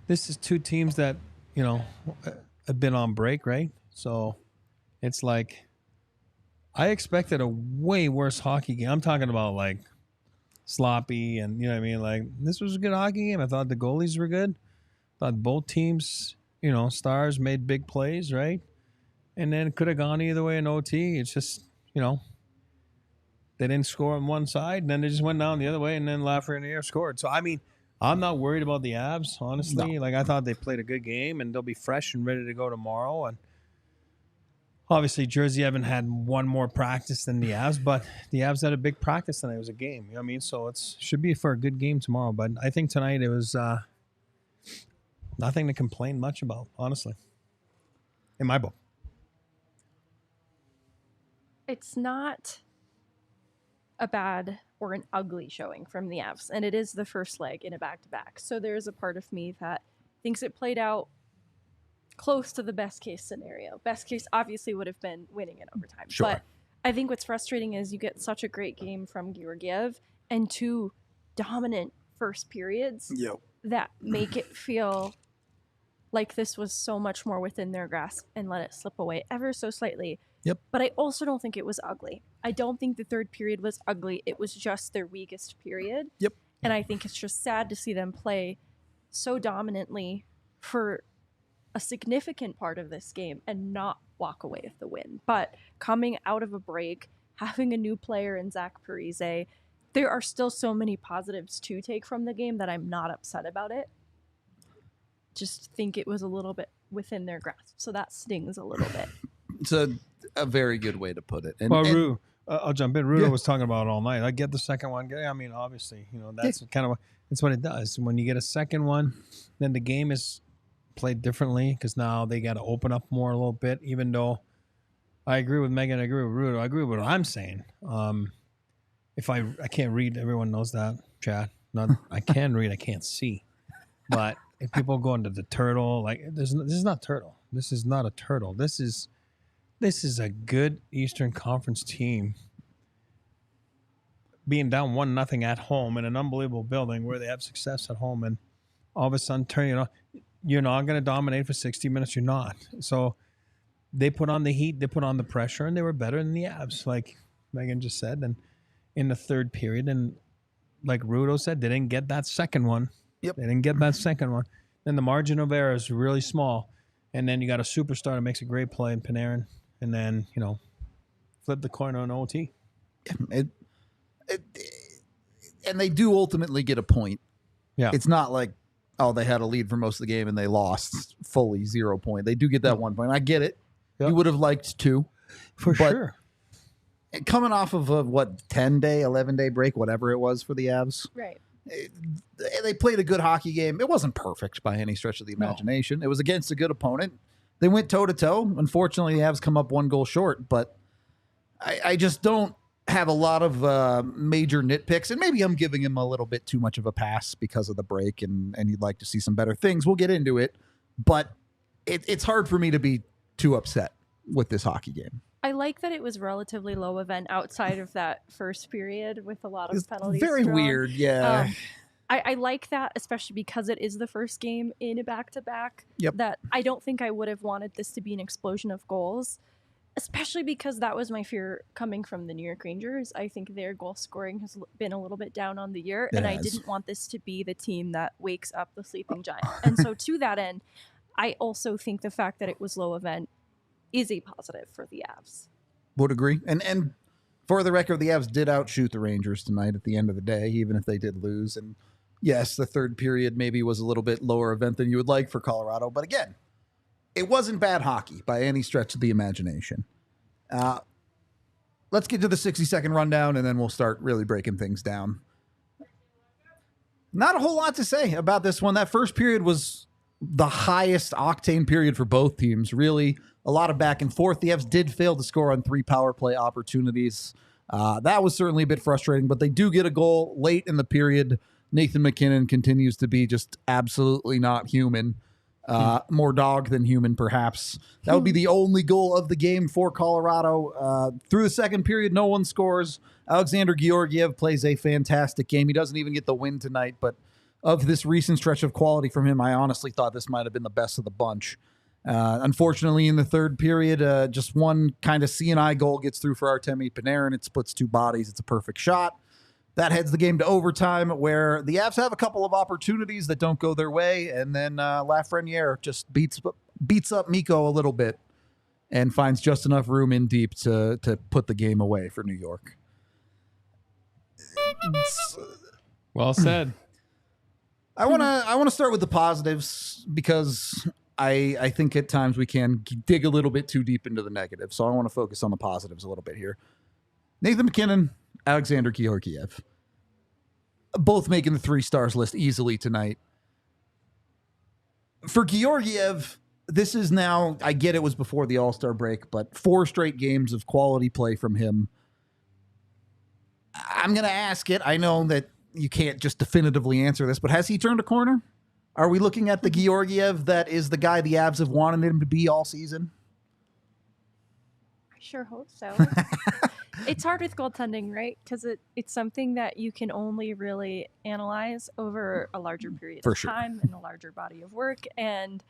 This is two teams that, you know, have been on break, right? So it's like I expected a way worse hockey game. I'm talking about like sloppy and, you know what I mean? Like this was a good hockey game. I thought the goalies were good. I thought both teams, you know, stars made big plays, right? And then it could have gone either way in OT. It's just, you know, they didn't score on one side, and then they just went down the other way, and then Lafreniere scored. So, I mean, I'm not worried about the Avs, honestly. No. Like, I thought they played a good game, and they'll be fresh and ready to go tomorrow. And obviously, Jersey haven't had one more practice than the Avs, but the Avs had a big practice tonight. It was a game. You know what I mean? So it should be for a good game tomorrow. But I think tonight it was nothing to complain much about, honestly, in my book. It's not a bad or an ugly showing from the Avs, and it is the first leg in a back-to-back. So there's a part of me that thinks it played out close to the best case scenario. Best case obviously would have been winning in overtime. Sure. But I think what's frustrating is you get such a great game from Georgiev and two dominant first periods that make it feel like this was so much more within their grasp and let it slip away ever so slightly. Yep. But I also don't think it was ugly. I don't think the third period was ugly. It was just their weakest period. Yep. And I think it's just sad to see them play so dominantly for a significant part of this game and not walk away with the win. But coming out of a break, having a new player in Zach Parise, there are still so many positives to take from the game that I'm not upset about it. Just think it was a little bit within their grasp. So that stings a little bit. It's a very good way to put it. And, well, I'll jump in. Rudo was talking about it all night. I get the second one. I mean, obviously, you know, that's kind of it's what it does. When you get a second one, then the game is played differently because now they got to open up more a little bit. Even though I agree with Megan, I agree with Rudo, I agree with what I'm saying. If I can't read, everyone knows that, Chad. I can read, I can't see. But if people go into the turtle, like this is not turtle. This is not a turtle. This is a good Eastern Conference team being down 1-0 at home in an unbelievable building where they have success at home, and all of a sudden you're not going to dominate for 60 minutes. You're not. So they put on the heat, they put on the pressure, and they were better than the Avs, like Megan just said. And in the third period, and like Rudo said, they didn't get that second one. Yep. They didn't get that second one. Then the margin of error is really small. And then you got a superstar that makes a great play in Panarin. And then, you know, flip the coin on OT. And they do ultimately get a point. Yeah. It's not like, oh, they had a lead for most of the game and they lost fully 0 point. They do get that 1 point. I get it. Yep. You would have liked 2. For sure. Coming off of a, 10-day, 11-day break, whatever it was for the Avs. Right. They played a good hockey game. It wasn't perfect by any stretch of the imagination. No. It was against a good opponent. They went toe-to-toe. Unfortunately, the Avs come up 1 goal short, but I just don't have a lot of major nitpicks, and maybe I'm giving him a little bit too much of a pass because of the break, and you'd like to see some better things. We'll get into it, but it's hard for me to be too upset with this hockey game. I like that it was relatively low event outside of that first period with a lot of penalties. Very weird, yeah. I like that, especially because it is the first game in a back-to-back. Yep. That I don't think I would have wanted this to be an explosion of goals, especially because that was my fear coming from the New York Rangers. I think their goal scoring has been a little bit down on the year, and I didn't want this to be the team that wakes up the sleeping giant. And so to that end, I also think the fact that it was low event is a positive for the Avs. Would agree. And for the record, the Avs did outshoot the Rangers tonight at the end of the day, even if they did lose. And yes, the third period maybe was a little bit lower event than you would like for Colorado. But again, it wasn't bad hockey by any stretch of the imagination. Let's get to the 60-second rundown, and then we'll start really breaking things down. Not a whole lot to say about this one. That first period was the highest octane period for both teams. Really, a lot of back and forth. The Avs did fail to score on 3 power play opportunities. That was certainly a bit frustrating, but they do get a goal late in the period. Nathan MacKinnon continues to be just absolutely not human. More dog than human, perhaps. That would be the only goal of the game for Colorado. Through the second period, no one scores. Alexander Georgiev plays a fantastic game. He doesn't even get the win tonight, but of this recent stretch of quality from him, I honestly thought this might have been the best of the bunch. Unfortunately, in the third period, just one kind of CNI goal gets through for Artemi Panarin. It splits 2 bodies. It's a perfect shot. That heads the game to overtime, where the Avs have a couple of opportunities that don't go their way, and then Lafreniere just beats up Mikko a little bit and finds just enough room in deep to put the game away for New York. Well said. I want to start with the positives because I think at times we can dig a little bit too deep into the negative. So I want to focus on the positives a little bit here. Nathan MacKinnon, Alexander Georgiev, both making the 3 stars list easily tonight. For Georgiev, this is now, I get it was before the All-Star break, but 4 straight games of quality play from him. I'm going to ask it. I know that you can't just definitively answer this, but has he turned a corner? Are we looking at the Georgiev that is the guy the Avs have wanted him to be all season? I sure hope so. It's hard with goaltending, right? Because it's something that you can only really analyze over a larger period of time and a larger body of work. And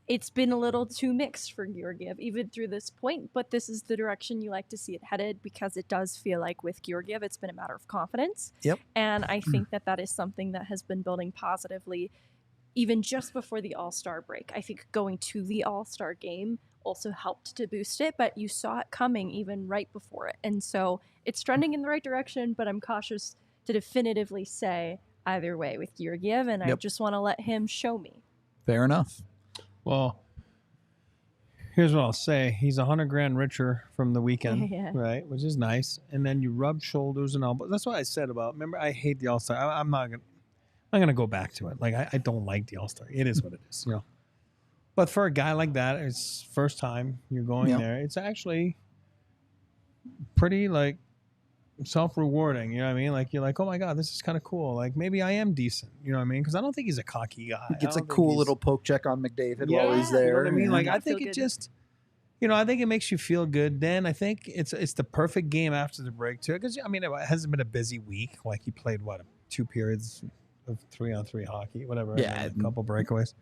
it's been a little too mixed for Georgiev, even through this point. But this is the direction you like to see it headed, because it does feel like with Georgiev, it's been a matter of confidence. Yep. And I think that is something that has been building positively even just before the All-Star break. I think going to the All-Star game also helped to boost it, but you saw it coming even right before it. And so it's trending in the right direction, but I'm cautious to definitively say either way with Georgiev, and I just want to let him show me. Fair enough. Well, here's what I'll say. He's $100,000 richer from the weekend, right? Which is nice. And then you rub shoulders and elbows. That's what I said about, remember, I hate the All-Star. I'm not going to go back to it. Like, I don't like the All-Star. It is what it is, you know. But for a guy like that, it's first time you're going there. It's actually pretty, like, self-rewarding. You know what I mean? Like, you're like, oh, my God, this is kind of cool. Like, maybe I am decent. You know what I mean? Because I don't think he's a cocky guy. He gets a cool little poke check on McDavid while he's there. You know what I mean? Like, I think it just, you know, I think it makes you feel good. Then I think it's the perfect game after the break, too. Because, I mean, it hasn't been a busy week. Like, he played, 2 periods of 3-on-3 hockey, whatever. Yeah. A couple breakaways.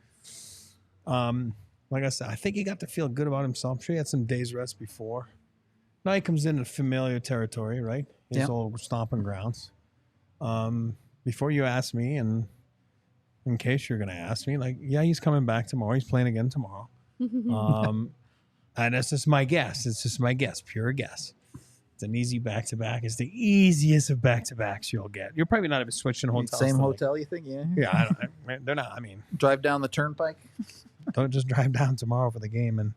Like I said, I think he got to feel good about himself. I'm sure he had some days rest before. Now he comes into familiar territory, right? His old stomping grounds. Before you ask me, and in case you're going to ask me, like, yeah, he's coming back tomorrow. He's playing again tomorrow. And that's just my guess. It's just my guess, pure guess. It's an easy back-to-back. It's the easiest of back-to-backs you'll get. You're probably not even switching hotels. Same hotel, you think? Yeah. Yeah, they're not. I mean, drive down the turnpike. Don't just drive down tomorrow for the game. And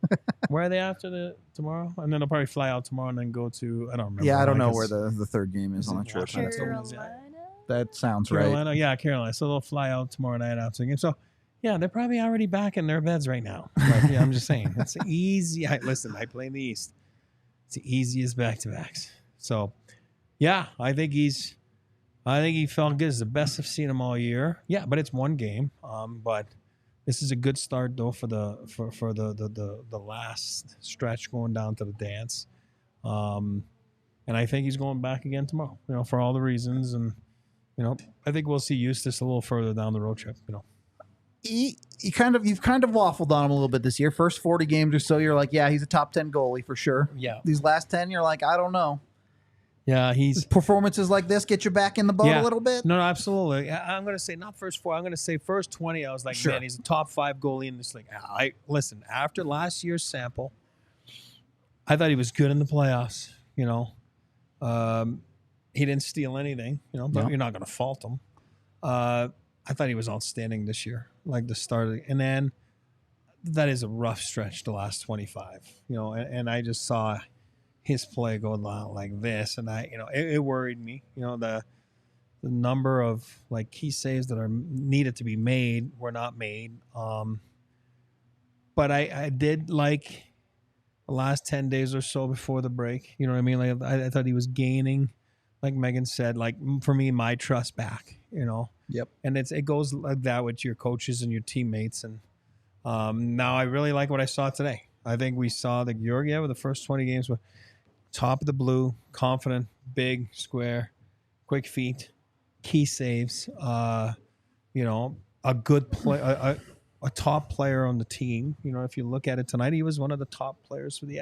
where are they after tomorrow? And then they'll probably fly out tomorrow and then go to, I don't remember. Yeah, I don't know where the third game is on the trip. Carolina? That sounds Carolina, right. Yeah, Carolina. So they'll fly out tomorrow night after the game. So, yeah, they're probably already back in their beds right now. Like, yeah, I'm just saying. It's easy. Listen, I play in the East. It's the easiest back-to-backs. So, yeah, I think he felt good. It's the best I've seen him all year. Yeah, but it's one game. But this is a good start though for the last stretch going down to the dance. And I think he's going back again tomorrow, you know, for all the reasons. And, you know, I think we'll see Eustace a little further down the road trip, you know. You've kind of waffled on him a little bit this year. First 40 games or so, you're like, yeah, he's a top 10 goalie for sure. Yeah. These last 10, you're like, I don't know. Yeah, he's performances like this get you back in the boat a little bit. No, absolutely. I'm going to say not first 4. I'm going to say first 20. I was like, man, he's a top 5 goalie in this league. Listen, after last year's sample, I thought he was good in the playoffs. You know, he didn't steal anything. You know, but you're not going to fault him. I thought he was outstanding this year, like the start and then that is a rough stretch. The last 25. You know, and I just saw his play go down like this, and it worried me. You know, the number of like key saves that are needed to be made were not made. But I did like the last 10 days or so before the break. You know what I mean? Like I thought he was gaining, like Megan said, like for me, my trust back, you know? Yep. And it goes like that with your coaches and your teammates. And now I really like what I saw today. I think we saw the Georgiev the first 20 games with top of the blue, confident, big, square, quick feet, key saves, you know, a good play, a top player on the team. You know, if you look at it tonight, he was one of the top players for the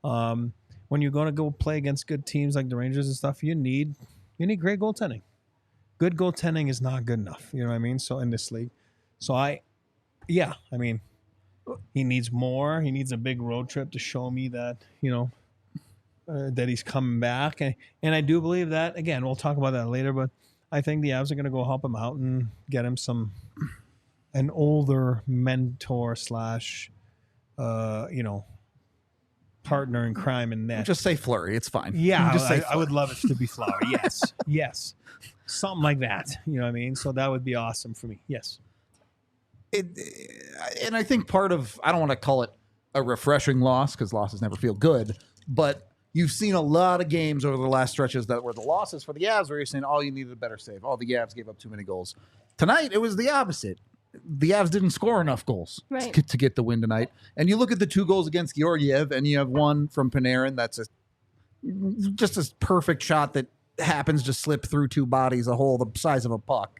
Avs. When you're going to go play against good teams like the Rangers and stuff, you need great goaltending. Good goaltending is not good enough. You know what I mean? So in this league, he needs more. He needs a big road trip to show me that, you know, that he's coming back. And I do believe that, again, we'll talk about that later, but I think the Avs are going to go help him out and get him an older mentor slash, you know, partner in crime in net. Just say Fleury. It's fine. Yeah, just say I would love it to be Flower. Yes, yes. Something like that. You know what I mean? So that would be awesome for me. Yes. And I think part of, I don't want to call it a refreshing loss because losses never feel good, but you've seen a lot of games over the last stretches that were the losses for the Avs where you're saying, oh, you needed a better save. Oh, the Avs gave up too many goals. Tonight, it was the opposite. The Avs didn't score enough goals to get the win tonight. And you look at the 2 goals against Georgiev, and you have one from Panarin that's just a perfect shot that happens to slip through 2 bodies, a hole the size of a puck.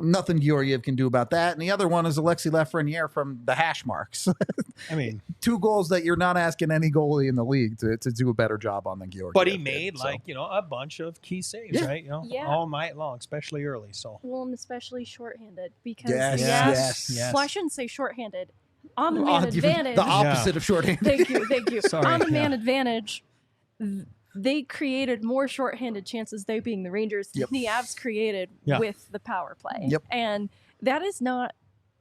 Nothing Georgiev can do about that. And the other one is Alexis Lafreniere from the hash marks. I mean, 2 goals that you're not asking any goalie in the league to do a better job on than Georgiev. But he made you know, a bunch of key saves, right? You know, all night long, especially early. So well, and especially shorthanded because yes. Well, I shouldn't say shorthanded. On the man advantage, the opposite of shorthanded. Thank you. Sorry, on the man advantage, they created more shorthanded chances, they being the Rangers, than the Avs created with the power play. Yep. And that is not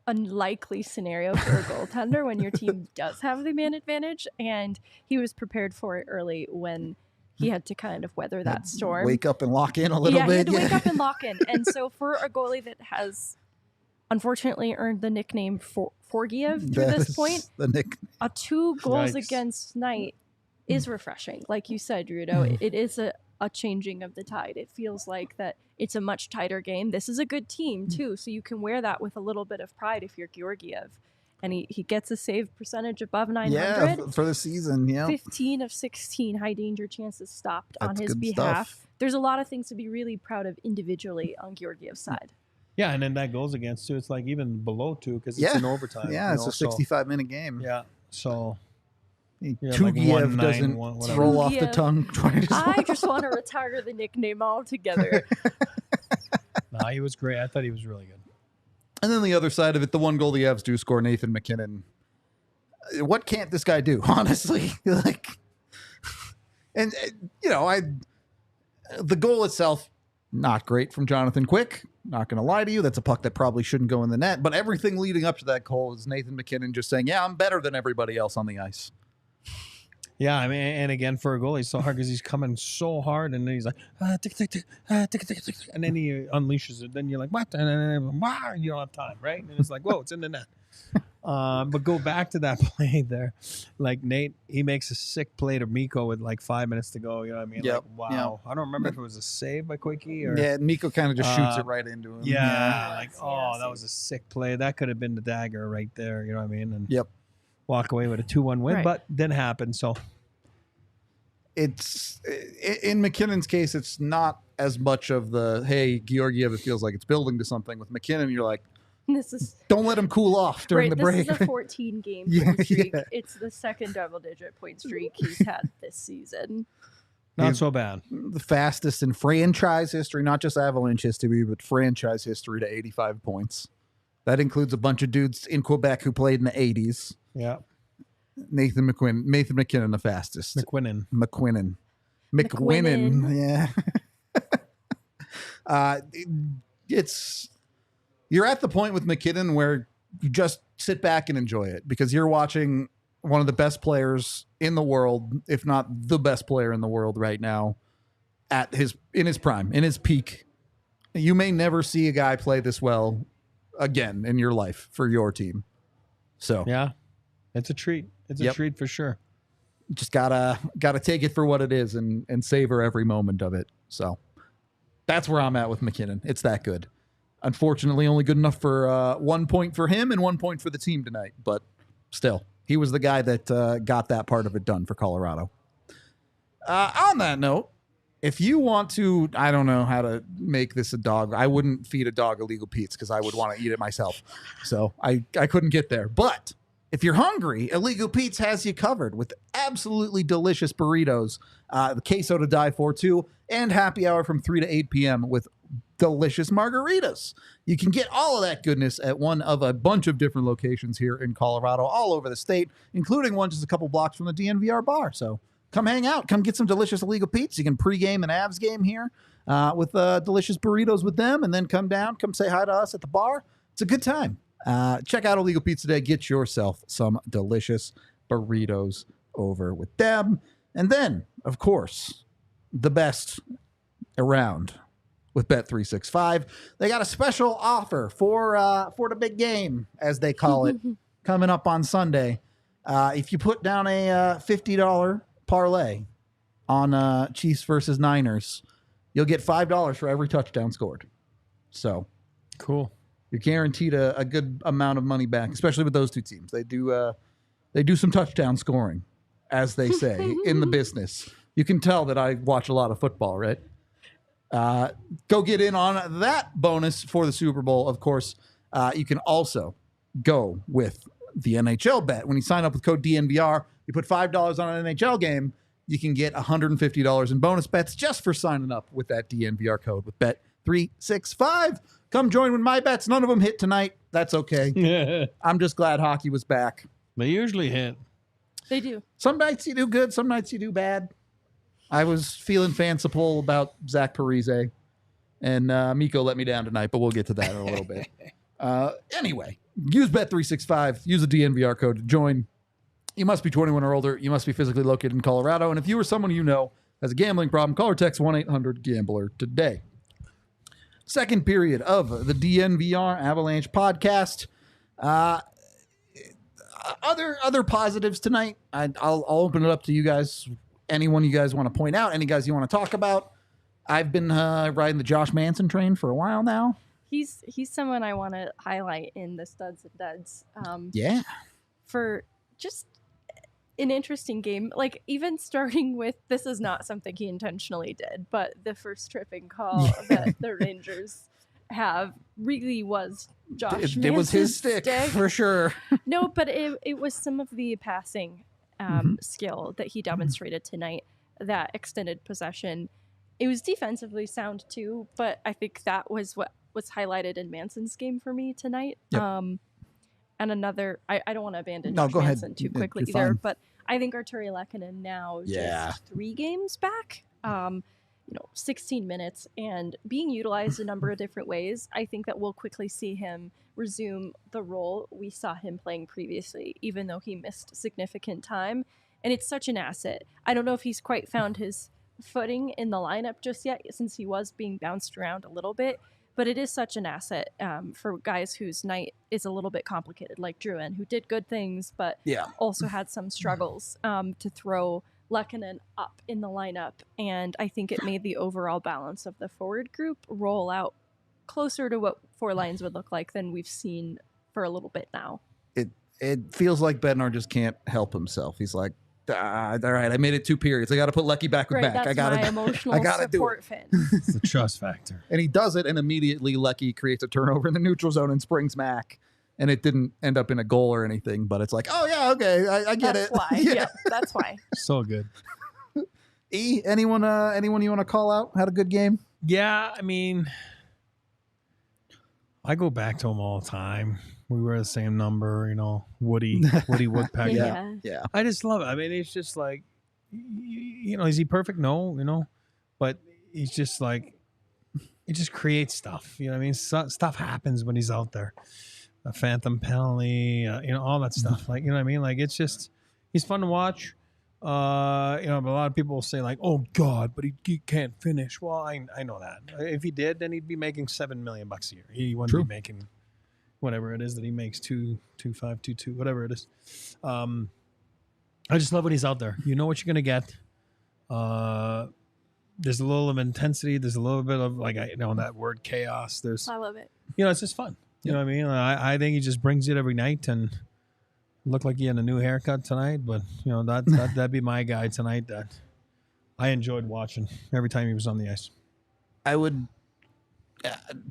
a likely scenario for a goaltender when your team does have the man advantage. And he was prepared for it early when he had to kind of weather that storm. Wake up and lock in a little bit. He had to wake up and lock in. And so for a goalie that has unfortunately earned the nickname Georgiev through this point, a 2 goals against night is refreshing. Like you said, Rudo, it is a changing of the tide. It feels like that it's a much tighter game. This is a good team too, so you can wear that with a little bit of pride if you're Georgiev. And he gets a save percentage above 900. Yeah, for the season, 15 of 16 high danger chances stopped on his behalf. Stuff. There's a lot of things to be really proud of individually on Georgiev's side. Yeah, and then that goes against 2. It's like even below 2 because it's in overtime. Yeah, it's a 65-minute game. Yeah, so... Georgiev doesn't roll off the tongue. I just want to retire the nickname altogether. No, he was great. I thought he was really good. And then the other side of it, the 1 goal the Avs do score, Nathan MacKinnon. What can't this guy do, honestly? And you know, the goal itself, not great from Jonathan Quick. Not going to lie to you. That's a puck that probably shouldn't go in the net. But everything leading up to that goal is Nathan MacKinnon just saying, yeah, I'm better than everybody else on the ice. Yeah, I mean, and again, for a goal, he's so hard because he's coming so hard, and then he's like, tick, tick, tick, tick, tick, tick, and then he unleashes it. Then you're like, what? And you don't have time, right? And it's like, whoa, it's in the net. But go back to that play there. Like Nate, he makes a sick play to Mikko with like 5 minutes to go. You know what I mean? Yep. Like, wow. I don't remember if it was a save by Quickie or. Yeah, Mikko kind of just shoots it right into him. Yeah, that was a sick play. That could have been the dagger right there. You know what I mean? And walk away with a 2-1 win, but didn't happen. So it's in MacKinnon's case, it's not as much of the Georgiev. It feels like it's building to something. With MacKinnon, you're like, don't let him cool off during the break. This is a 14-game point streak. It's the second double-digit point streak he's had this season. Not so bad. The fastest in franchise history, not just Avalanche history, but franchise history to 85 points. That includes a bunch of dudes in Quebec who played in the 80s. Yeah. Nathan MacKinnon, the fastest. McQuinnon. Yeah. You're at the point with MacKinnon where you just sit back and enjoy it because you're watching one of the best players in the world, if not the best player in the world right now, in his prime, in his peak, You may never see a guy play this well again in your life for your team. So Yeah, it's a treat. It's a treat for sure. just gotta take it for what it is and savor every moment of it. So that's where I'm at with MacKinnon. It's that good. Unfortunately, only good enough for 1 point for him and 1 point for the team tonight. But still, he was the guy that got that part of it done for Colorado. On that note, if you want to, I don't know how to make this a dog. I wouldn't feed a dog illegal Pete's because I would want to eat it myself. So I couldn't get there. But if you're hungry, Illegal Pete's has you covered with absolutely delicious burritos, the queso to die for too, and happy hour from 3 to 8 p.m. with delicious margaritas. You can get all of that goodness at one of a bunch of different locations here in Colorado, all over the state, including one just a couple blocks from the DNVR bar. So come hang out. Come get some delicious Illegal Pete's. You can pregame an Avs game here with delicious burritos with them, and then come down, come say hi to us at the bar. It's a good time. Check out Illegal Pete's today. Get yourself some delicious burritos over with them. And then, of course, the best around with Bet365. They got a special offer for the big game, as they call it, coming up on Sunday. If you put down a $50 parlay on Chiefs versus Niners, you'll get $5 for every touchdown scored. So cool. You're guaranteed a good amount of money back, especially with those two teams. They do some touchdown scoring, as they say in the business. You can tell that I watch a lot of football, right? Go get in on that bonus for the Super Bowl. Of course, you can also go with the NHL bet. When you sign up with code DNVR, you put $5 on an NHL game, you can get $150 in bonus bets just for signing up with that DNVR code with Bet365. Come join with my bets. None of them hit tonight. That's okay. I'm just glad hockey was back. They usually hit. They do. Some nights you do good, some nights you do bad. I was feeling fanciful about Zach Parise, and Mikko let me down tonight, but we'll get to that in a little bit. Anyway, use Bet365. Use the DNVR code to join. You must be 21 or older. You must be physically located in Colorado. And if you or someone you know has a gambling problem, call or text 1-800-GAMBLER today. Second period of the DNVR Avalanche podcast. Other positives tonight. I'll open it up to you guys. Anyone you guys want to point out? Any guys you want to talk about? I've been riding the Josh Manson train for a while now. He's someone I want to highlight in the studs and duds. Yeah. For just an interesting game. Like, even starting with, this is not something he intentionally did, but the first tripping call that the Rangers have really was Josh Manson's it was his stick for sure. No, but it was some of the passing skill that he demonstrated tonight, that extended possession. It was defensively sound too, but I think that was what was highlighted in Manson's game for me tonight. Yep. And another, I don't want to abandon No, Josh go Manson ahead. too quickly You're either, fine. but I think Arturi Lehkonen now just 3 games back, 16 minutes and being utilized a number of different ways. I think that we'll quickly see him resume the role we saw him playing previously, even though he missed significant time. And it's such an asset. I don't know if he's quite found his footing in the lineup just yet, since he was being bounced around a little bit. But it is such an asset for guys whose night is a little bit complicated, like Drouin, who did good things, but also had some struggles to throw Lehkonen up in the lineup. And I think it made the overall balance of the forward group roll out closer to what 4 lines would look like than we've seen for a little bit now. It feels like Bednar just can't help himself. He's like, all right, I made it 2 periods. I got to put Lecky back with back. That's my emotional support fan. It's the trust factor. And he does it, and immediately Lecky creates a turnover in the neutral zone and springs Mac. And it didn't end up in a goal or anything, but it's like, oh yeah, okay, I get That's it. why. Yeah, that's why. So good. Anyone you want to call out? Had a good game? Yeah, I mean, I go back to him all the time. We wear the same number, Woody Woodpecker. Yeah. I just love it. I mean, it's just like, is he perfect? No, but he's just like, he just creates stuff. You know what I mean? Stuff happens when he's out there. A phantom penalty, all that stuff. Like, you know what I mean? Like, it's just, he's fun to watch. But a lot of people will say like, "Oh God," but he can't finish. Well, I know that. If he did, then he'd be making $7 million a year. He wouldn't True. be making whatever it is that he makes, 2.5, 2.2, whatever it is. I just love when he's out there. You know what you're gonna get. There's a little of intensity. There's a little bit of that word chaos. There's, I love it. it's just fun. You know what I mean? I think he just brings it every night and looked like he had a new haircut tonight. But that'd be my guy tonight. That I enjoyed watching every time he was on the ice. I would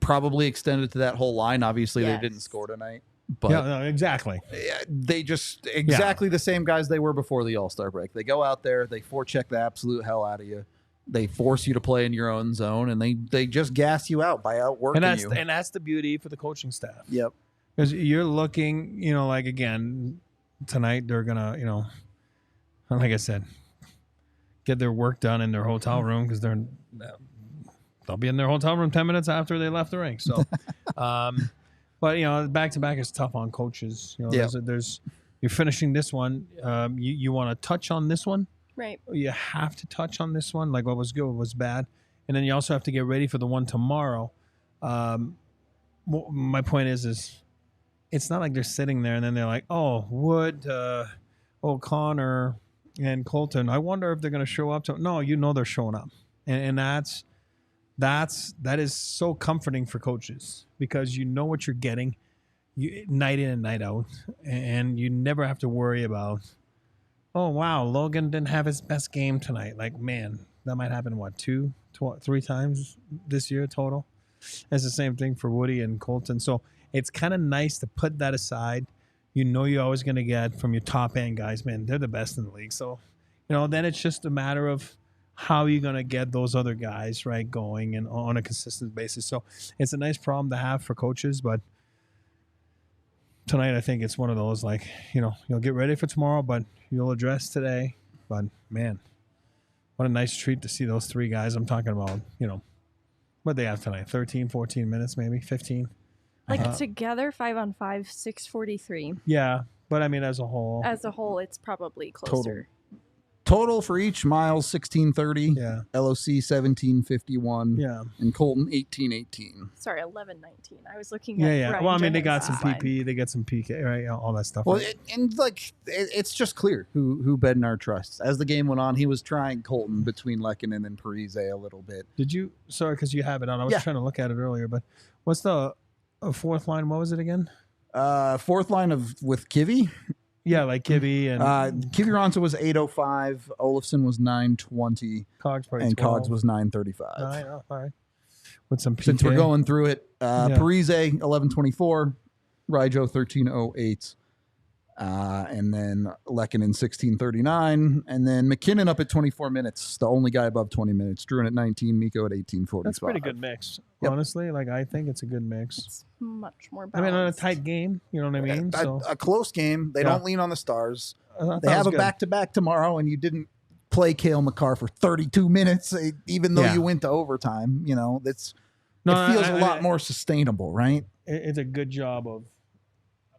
probably extend it to that whole line. Obviously, Yes. they didn't score tonight, but Yeah, no, exactly. they just exactly the same guys they were before the All-Star break. They go out there, they forecheck the absolute hell out of you. They force you to play in your own zone, and they just gas you out by outworking you. And that's the beauty for the coaching staff. Yep. Because you're looking, again, tonight they're gonna, like I said, get their work done in their hotel room because they'll be in their hotel room 10 minutes after they left the rink. So, but back to back is tough on coaches. There's you're finishing this one. You want to touch on this one. Right. You have to touch on this one, like what was good, what was bad, and then you also have to get ready for the one tomorrow. My point is it's not like they're sitting there and then they're like, oh, Wood, O'Connor, and Colton. I wonder if they're going to show up. No, they're showing up, and that is so comforting for coaches because you know what you're getting, night in and night out, and you never have to worry about, oh wow, Logan didn't have his best game tonight. Like, man, that might happen three times this year total. It's the same thing for Woody and Colton. So it's kind of nice to put that aside. You're always going to get from your top end guys, man, they're the best in the league. So, then it's just a matter of how you're going to get those other guys right going and on a consistent basis. So it's a nice problem to have for coaches, but tonight I think it's one of those you'll get ready for tomorrow, but you'll address today. But man, what a nice treat to see those three guys I'm talking about. What they have tonight, 13, 14 minutes, maybe 15. Together, 5-on-5, 6:43. Yeah, but I mean, as a whole, It's probably closer. Total for each, Miles 1630, yeah, LOC 1751, yeah, and Colton 1818. Sorry, 11-19. I was looking at yeah. Ryan Well, I mean, they got some Johansson's line. PP, they got some PK, right? All that stuff. Well, right? it's just clear who Bednar trusts. As the game went on, he was trying Colton between Lehkonen and Parise a little bit. Did you? Sorry, because you have it on. I was trying to look at it earlier, but what's the fourth line? What was it again? Fourth line with Kivy. Yeah, like Kibby and Kivy Ronsa was 805, Olofsson was 920, Cogs, probably and 12. Cogs was 935. Oh, all right. With some PK. Since we're going through it, Parise 1124, Ryjo 1308, and then Lehkonen 1639, and then MacKinnon up at 24 minutes, the only guy above 20 minutes. Druin at 19, Mikko at 1845. That's a pretty good mix. Yep. Honestly, I think it's a good mix. It's much more I balanced. mean, on a tight game, you know what I mean? So A close game. They Yeah. don't lean on the stars. I thought They it have was a good. back-to-back tomorrow, and you didn't play Cale McCarr for 32 minutes, even though Yeah. you went to overtime. It No, feels I- a lot more sustainable, right? It's a good job of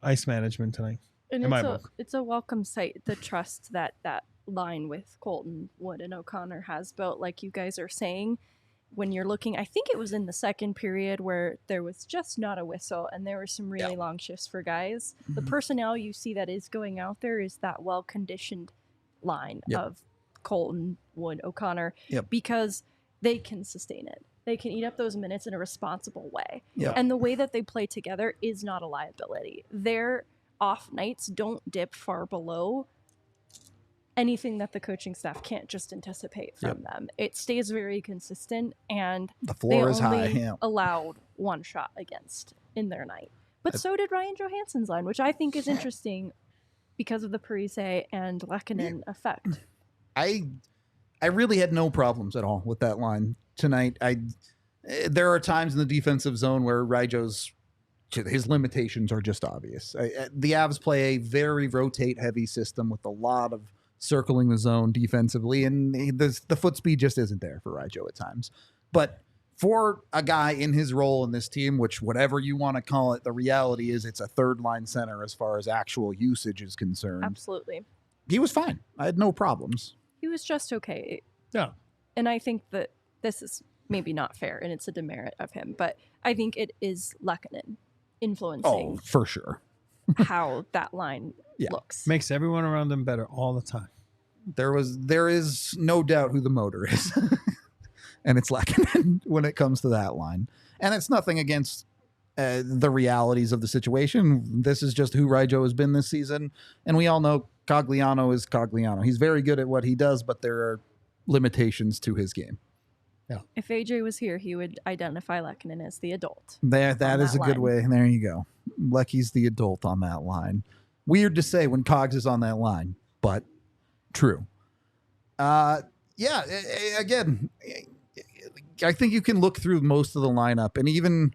ice management tonight. And in my book. it's a welcome sight, the trust that line with Colton, Wood, and O'Connor has built, like you guys are saying. When you're looking, I think it was in the second period where there was just not a whistle and there were some really long shifts for guys. The personnel you see that is going out there is that well-conditioned line of Colton, Wood, O'Connor, because they can sustain it. They can eat up those minutes in a responsible way. Yeah. And the way that they play together is not a liability. Their off nights don't dip far below anything that the coaching staff can't just anticipate from them. It stays very consistent, and The floor they is high. only Yeah. allowed one shot against in their night. But so did Ryan Johansson's line, which I think is interesting because of the Parise and Lehkonen effect. I really had no problems at all with that line tonight. There are times in the defensive zone where Ryjo's his limitations are just obvious. The Avs play a very rotate-heavy system with a lot of circling the zone defensively, and the foot speed just isn't there for Ryjo at times. But for a guy in his role in this team, which whatever you want to call it, the reality is it's a third-line center as far as actual usage is concerned. Absolutely. he was fine. I had no problems. He was just okay. Yeah. And I think that this is maybe not fair and it's a demerit of him, but I think it is Lehkonen influencing For sure. how that line looks. Makes everyone around them better all the time. There is no doubt who the motor is. And it's Lehkonen when it comes to that line. And it's nothing against the realities of the situation. This is just who Raijo has been this season. And we all know Cogliano is Cogliano. He's very good at what he does, but there are limitations to his game. Yeah. If AJ was here, he would identify Lehkonen as the adult. That is a good line. way. There you go. Lecky's the adult on that line. Weird to say when Cogs is on that line, but true. Again, I think you can look through most of the lineup, and even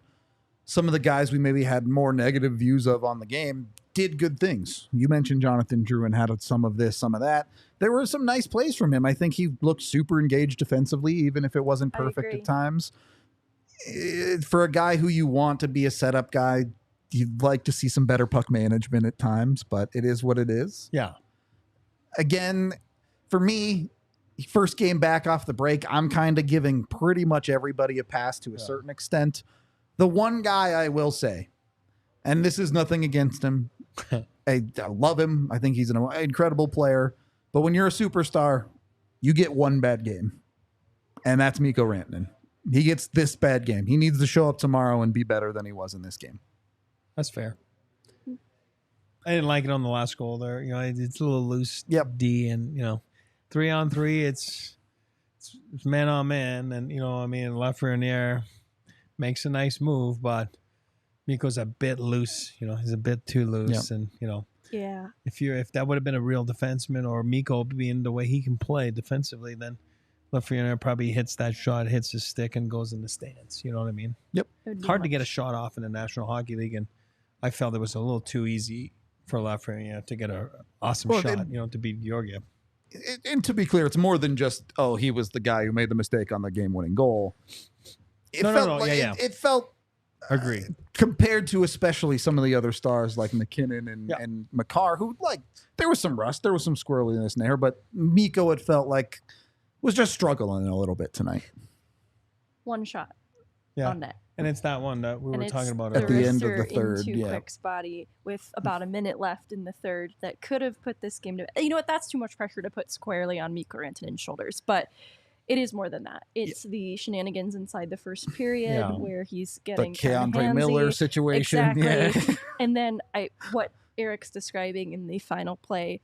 some of the guys we maybe had more negative views of on the game did good things. You mentioned Jonathan Drouin had some of this, some of that. There were some nice plays from him. I think he looked super engaged defensively, even if it wasn't perfect at times. For a guy who you want to be a setup guy, you'd like to see some better puck management at times, but it is what it is. Yeah. Again, for me, first game back off the break, I'm kind of giving pretty much everybody a pass to a certain extent. The one guy I will say, and this is nothing against him, I love him. I think he's an incredible player. But when you're a superstar, you get one bad game. And that's Mikko Rantanen. He gets this bad game. He needs to show up tomorrow and be better than he was in this game. That's fair. I didn't like it on the last goal there. You know, it's a little loose D, and, 3-on-3, it's man on man. And, Lafreniere makes a nice move, but Mikko's a bit loose. He's a bit too loose. And, yeah. If that would have been a real defenseman, or Mikko being the way he can play defensively, then Lafreniere probably hits that shot, hits his stick, and goes in the stands. You know what I mean? Yep. It's hard to get a shot off in the National Hockey League, and I felt it was a little too easy for Lafreniere to get an awesome shot, to beat Georgiev. And to be clear, it's more than just, he was the guy who made the mistake on the game-winning goal. It felt Agree. Compared to especially some of the other stars like MacKinnon and Makar, who, there was some rust, there was some squirreliness in there, but Mikko, it felt like, was just struggling a little bit tonight. One shot on net. And it's that one that we were talking about at the end of the third. Into Quick's body with about a minute left in the third that could have put this game to... You know what? That's too much pressure to put squarely on Mikko Rantanen's shoulders, but it is more than that. It's the shenanigans inside the first period where he's getting the Keandre Miller situation. Exactly. Yeah. And then what Eric's describing in the final play,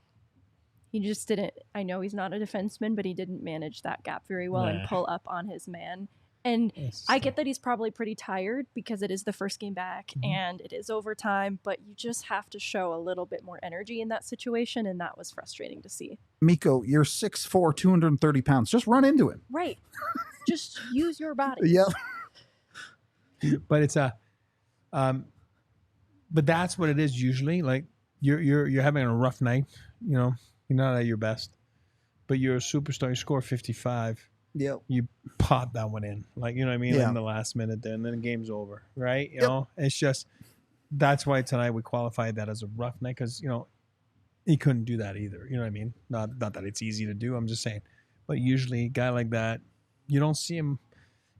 he just didn't... I know he's not a defenseman, but he didn't manage that gap very well and pull up on his man. And I get that he's probably pretty tired because it is the first game back and it is overtime, but you just have to show a little bit more energy in that situation, and that was frustrating to see. Mikko, you're 6'4", 230 pounds. Just run into him. Right. Just use your body. Yeah. But it's but that's what it is usually. Like you're having a rough night, you're not at your best, but you're a superstar. You score 55. Yep. You pop that one in, in the last minute there, and then the game's over, right? You know, it's just, that's why tonight we qualified that as a rough night, because, he couldn't do that either. You know what I mean? Not that it's easy to do, I'm just saying. But usually a guy like that, you don't see him,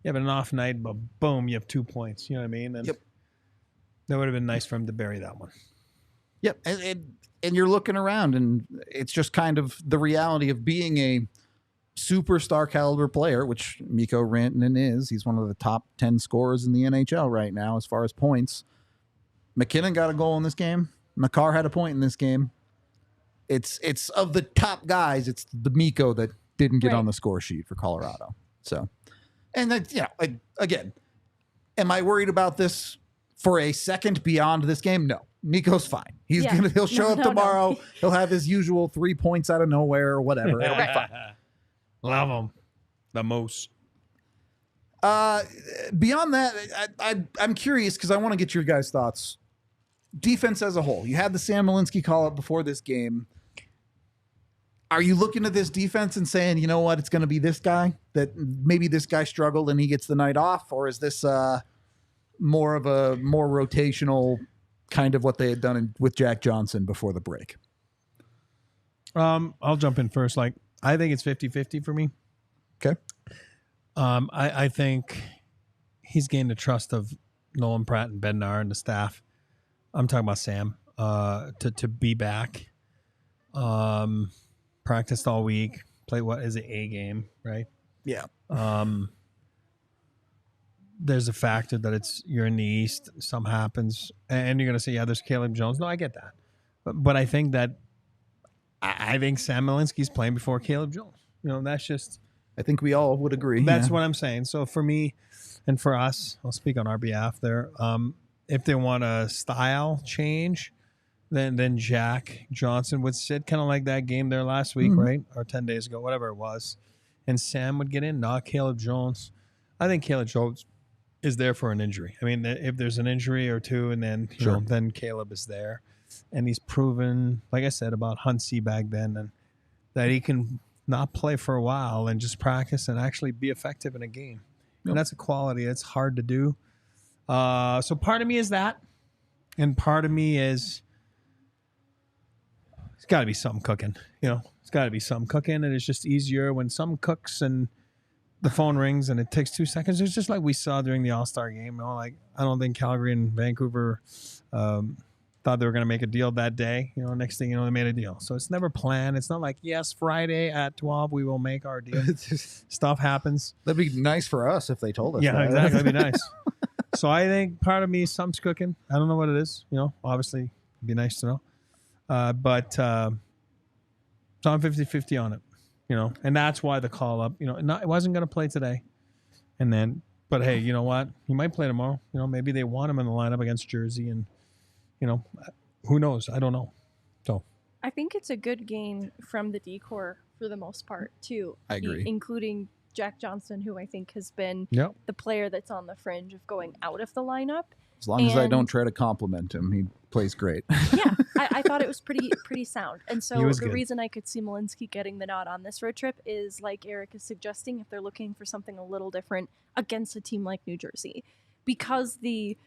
you have an off night, but boom, you have 2 points. You know what I mean? And that would have been nice for him to bury that one. Yep. And you're looking around, and it's just kind of the reality of being a superstar caliber player, which Mikko Rantanen is. He's one of the top 10 scorers in the NHL right now as far as points. MacKinnon got a goal in this game. Makar had a point in this game. It's of the top guys, it's the Mikko that didn't get on the score sheet for Colorado. So, and again, am I worried about this for a second beyond this game? No. Mikko's fine. He'll show up tomorrow. He'll have his usual 3 points out of nowhere or whatever. It'll be fine. Love them the most. Beyond that, I'm curious because I want to get your guys' thoughts. Defense as a whole. You had the Sam Malinski call up before this game. Are you looking at this defense and saying, you know what, it's going to be this guy, that maybe this guy struggled and he gets the night off? Or is this more rotational kind of what they had done with Jack Johnson before the break? I'll jump in first. Like, I think it's 50-50 for me. Okay. I think he's gained the trust of Nolan Pratt and Bednar and the staff. I'm talking about Sam. To be back. Practiced all week. Played what is it, A game, right? Yeah. There's a factor that you're in the East. Some happens, and you're gonna say, yeah, there's Caleb Jones. No, I get that, but I think that I think Sam Malinski's playing before Caleb Jones. That's just. I think we all would agree. That's what I'm saying. So for me, and for us, I'll speak on our behalf there. If they want a style change, then Jack Johnson would sit kind of like that game there last week, right? Or 10 days ago, whatever it was. And Sam would get in, not Caleb Jones. I think Caleb Jones is there for an injury. I mean, if there's an injury or two, and then then Caleb is there. And he's proven, like I said, about Hunsey back then, and that he can not play for a while and just practice and actually be effective in a game. Yep. And that's a quality that's hard to do. So part of me is that, and part of me is it's got to be something cooking. It's got to be something cooking, and it's just easier when something cooks and the phone rings and it takes 2 seconds. It's just like we saw during the All-Star game. Like, I don't think Calgary and Vancouver thought they were going to make a deal that day. Next thing you know, they made a deal. So it's never planned. It's not like, yes, Friday at 12 we will make our deal. Stuff happens. That'd be nice for us if they told us. Yeah, that. Exactly. That'd be nice. So I think part of me, something's cooking. I don't know what it is. Obviously, it'd be nice to know. But so I'm 50-50 on it. And that's why the call up. It wasn't going to play today, but hey, you know what? He might play tomorrow. Maybe they want him in the lineup against Jersey, and who knows? I don't know. So I think it's a good game from the decor for the most part too. I agree, including Jack Johnson, who I think has been the player that's on the fringe of going out of the lineup. As long as I don't try to compliment him, he plays great. Yeah, I thought it was pretty sound. And so the good. reason I could see Malinski getting the nod on this road trip is, like Eric is suggesting, if they're looking for something a little different against a team like New Jersey. Because the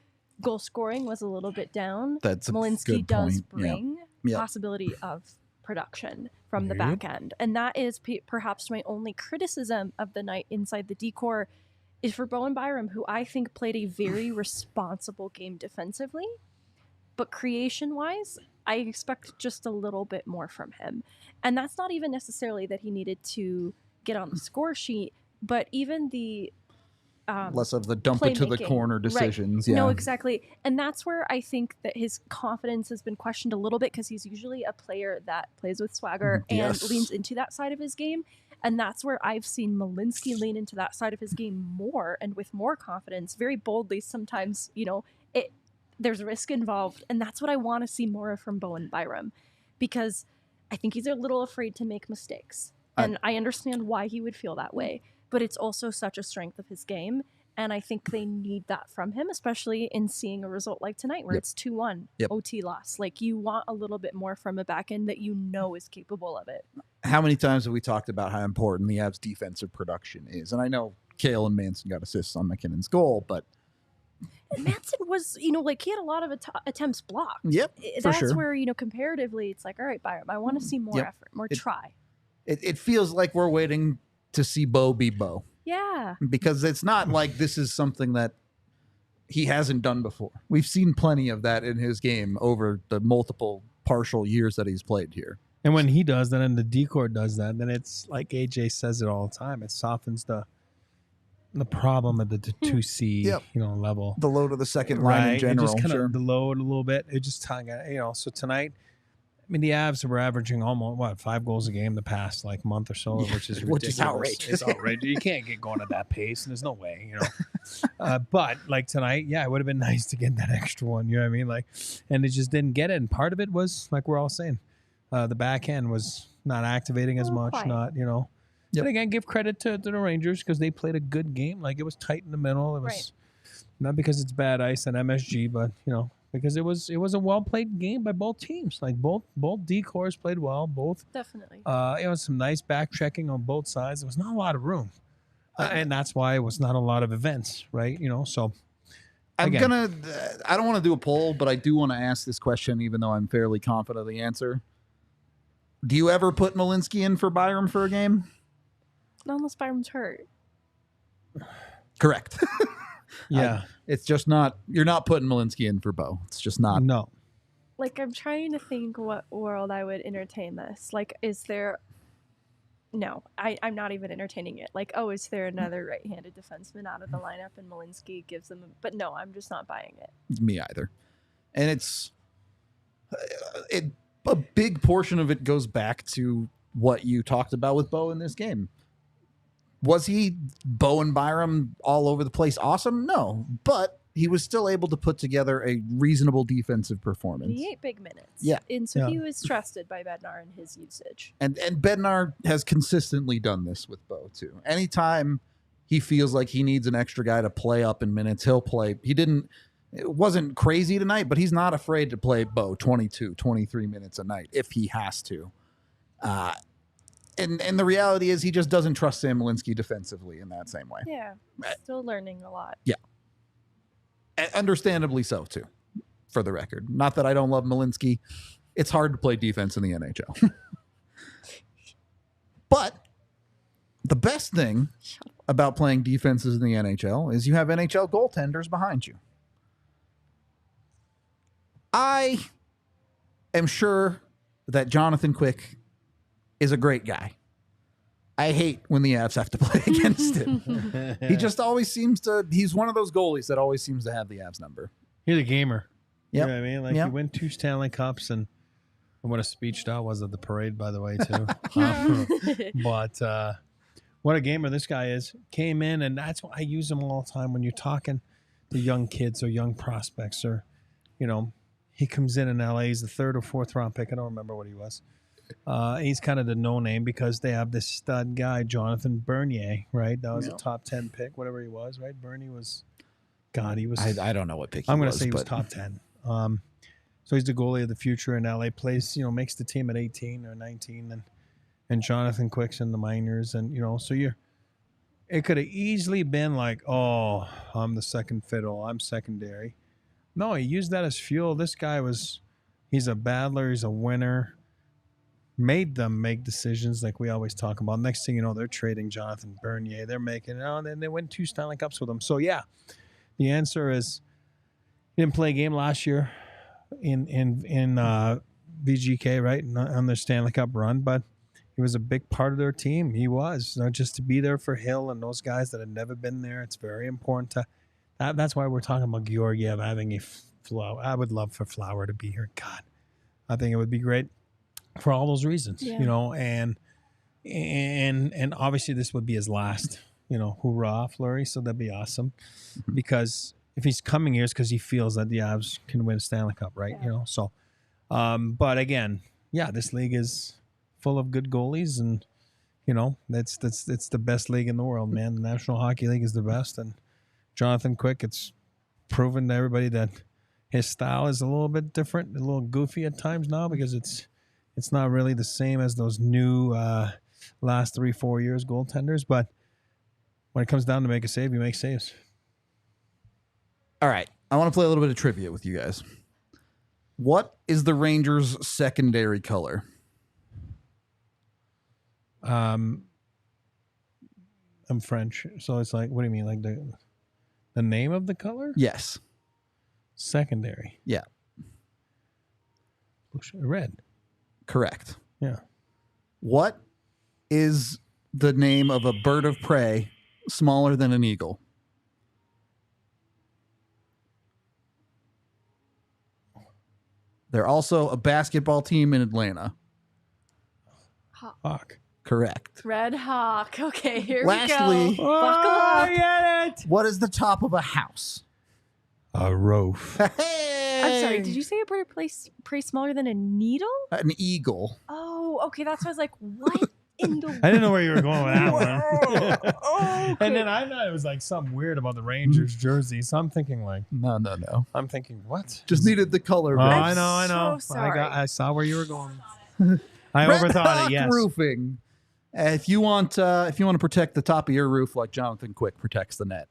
goal scoring was a little bit down, Malinski does bring possibility of production from the back end. And that is perhaps my only criticism of the night inside the decor is for Bowen Byram, who I think played a very responsible game defensively. But creation-wise, I expect just a little bit more from him. And that's not even necessarily that he needed to get on the score sheet, but even the less of the dump it to the corner decisions. Right. Yeah. No, exactly. And that's where I think that his confidence has been questioned a little bit, because he's usually a player that plays with swagger and leans into that side of his game. And that's where I've seen Malinski lean into that side of his game more and with more confidence, very boldly. Sometimes, there's risk involved. And that's what I want to see more of from Bowen Byram, because I think he's a little afraid to make mistakes. And I understand why he would feel that way, but it's also such a strength of his game. And I think they need that from him, especially in seeing a result like tonight where it's 2-1, OT loss. Like, you want a little bit more from a back end that is capable of it. How many times have we talked about how important the Avs defensive production is? And I know Kale and Manson got assists on MacKinnon's goal, but Manson was, he had a lot of attempts blocked. Yep, That's sure. where, comparatively, it's like, all right, Byram, I want to see more effort, more try. It feels like we're waiting to see Bo be Bo. Yeah. Because it's not like this is something that he hasn't done before. We've seen plenty of that in his game over the multiple partial years that he's played here. And when he does that and the decor does that, then it's like AJ says it all the time. It softens the problem at the 2C level. The load of the second line in general. It just kind of the load a little bit. It just so tonight, the Avs were averaging almost 5 goals a game the past month or so, which is ridiculous. Which is outrageous. It's outrageous. You can't get going at that pace, and there's no way, But tonight, it would have been nice to get that extra one. You know what I mean? And it just didn't get it. And part of it was, like we're all saying, the back end was not activating as much. Quiet. Not But again, give credit to the Rangers because they played a good game. It was tight in the middle. It was not because it's bad ice and MSG, but because it was a well played game by both teams. Both decors played well. Both definitely. Some nice back checking on both sides. There was not a lot of room, and that's why it was not a lot of events, right? So I don't want to do a poll, but I do want to ask this question, even though I'm fairly confident of the answer. Do you ever put Malinski in for Byram for a game? Not unless Byram's hurt. Correct. Yeah. It's just not, you're not putting Malinski in for Bo. It's just not. No. Like, I'm trying to think what world I would entertain this. Like, is there... No, I'm not even entertaining it. Like, oh, is there another right-handed defenseman out of the lineup and Malinski gives them... But no, I'm just not buying it. Me either. And it's... a big portion of it goes back to what you talked about with Bo in this game. Was he, Bo and Byram, all over the place awesome? No, but he was still able to put together a reasonable defensive performance. He ate big minutes. Yeah. And so Yeah. he was trusted by Bednar in his usage. And Bednar has consistently done this with Bo too. Anytime he feels like he needs an extra guy to play up in minutes, he'll play. It wasn't crazy tonight, but he's not afraid to play Bo 22, 23 minutes a night if he has to. And the reality is he just doesn't trust Sam Malinski defensively in that same way. Yeah. Still learning a lot. Yeah. Understandably so, too, for the record. Not that I don't love Malinski. It's hard to play defense in the NHL. But the best thing about playing defenses in the NHL is you have NHL goaltenders behind you. I am sure that Jonathan Quick is a great guy. I hate when the Avs have to play against him. He just always seems to, he's one of those goalies that always seems to have the Avs number. He's a gamer. Yep. You know what I mean? Like, Yep. he win 2 Stanley Cups, and what a speech that was at the parade, by the way, too. But what a gamer this guy is. Came in, and that's why I use him all the time when you're talking to young kids or young prospects, or, you know, he comes in LA. He's the 3rd or 4th round pick. I don't remember what he was. He's kind of the no name because they have this stud guy, Jonathan Bernier, right? That was a top 10 pick, whatever he was, right? Bernie was, God, he was. I don't know what pick he was. I'm going to say he was top 10. So he's the goalie of the future in LA. Plays, makes the team at 18 or 19, and Jonathan Quick's in the minors, and so it could have easily been like, oh, I'm the second fiddle, I'm secondary. No, he used that as fuel. This guy he's a battler, he's a winner. Made them make decisions like we always talk about. Next thing you know, they're trading Jonathan Bernier. They're making and then they win 2 Stanley Cups with him. So yeah, the answer is he didn't play a game last year in VGK, right, on their Stanley Cup run, but he was a big part of their team. He was, just to be there for Hill and those guys that had never been there. It's very important to. That's why we're talking about Georgiev having a Flower. I would love for Flower to be here. God, I think it would be great. For all those reasons, and obviously this would be his last, hoorah, Fleury. So that'd be awesome, because if he's coming here, it's because he feels that the Avs can win a Stanley Cup, right? Yeah. But again, this league is full of good goalies, and that's the best league in the world, man. The National Hockey League is the best, and Jonathan Quick, it's proven to everybody that his style is a little bit different, a little goofy at times now, because it's not really the same as those new last 3-4 years goaltenders. But when it comes down to make a save, you make saves. All right. I want to play a little bit of trivia with you guys. What is the Rangers' secondary color? I'm French, so it's like, what do you mean? Like the name of the color? Yes. Secondary. Yeah. Red. Correct. Yeah. What is the name of a bird of prey smaller than an eagle? They're also a basketball team in Atlanta. Hawk. Correct. Red Hawk. Okay, here Lastly, we go. Buckle up. Get it. What is the top of a house? A roof. I'm sorry, did you say a bird of prey smaller than a needle? An eagle. Oh, okay. That's why I was like, what in the I didn't know where you were going with that one. okay. And then I thought it was like something weird about the Rangers jersey. So I'm thinking No. I'm thinking, what? Just needed the color. Oh, right? I know. so sorry. I saw where you were going. I Red overthought Hawk it. Yes. Roofing. If you want to protect the top of your roof like Jonathan Quick protects the net,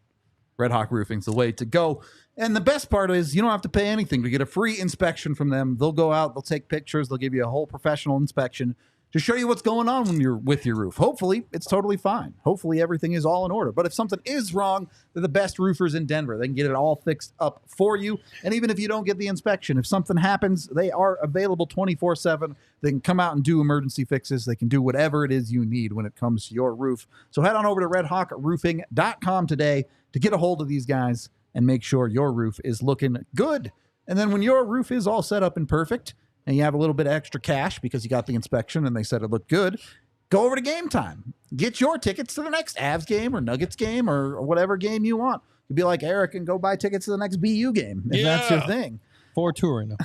Red Hawk Roofing's the way to go. And the best part is you don't have to pay anything to get a free inspection from them. They'll go out, they'll take pictures, they'll give you a whole professional inspection to show you what's going on when you're with your roof. Hopefully, it's totally fine. Hopefully, everything is all in order. But if something is wrong, they're the best roofers in Denver. They can get it all fixed up for you. And even if you don't get the inspection, if something happens, they are available 24/7. They can come out and do emergency fixes. They can do whatever it is you need when it comes to your roof. So head on over to redhawkroofing.com today to get a hold of these guys and make sure your roof is looking good. And then when your roof is all set up and perfect, and you have a little bit of extra cash because you got the inspection and they said it looked good, go over to Game Time. Get your tickets to the next Avs game or Nuggets game or whatever game you want. You'd be like Eric and go buy tickets to the next BU game if that's your thing. 4-2 right now.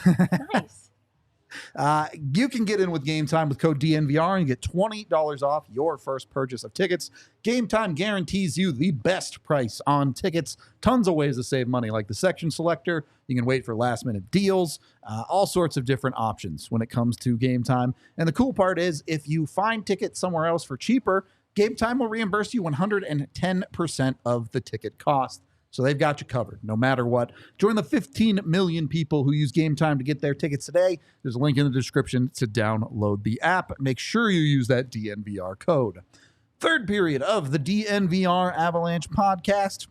Nice. You can get in with Game Time with code DNVR and get $20 off your first purchase of tickets. Game Time guarantees you the best price on tickets. Tons of ways to save money, like the section selector. You can wait for last-minute deals. All sorts of different options when it comes to Game Time. And the cool part is, if you find tickets somewhere else for cheaper, Game Time will reimburse you 110% of the ticket cost. So they've got you covered no matter what. Join the 15 million people who use Game Time to get their tickets today. There's a link in the description to download the app. Make sure you use that DNVR code. Third period of the DNVR Avalanche podcast.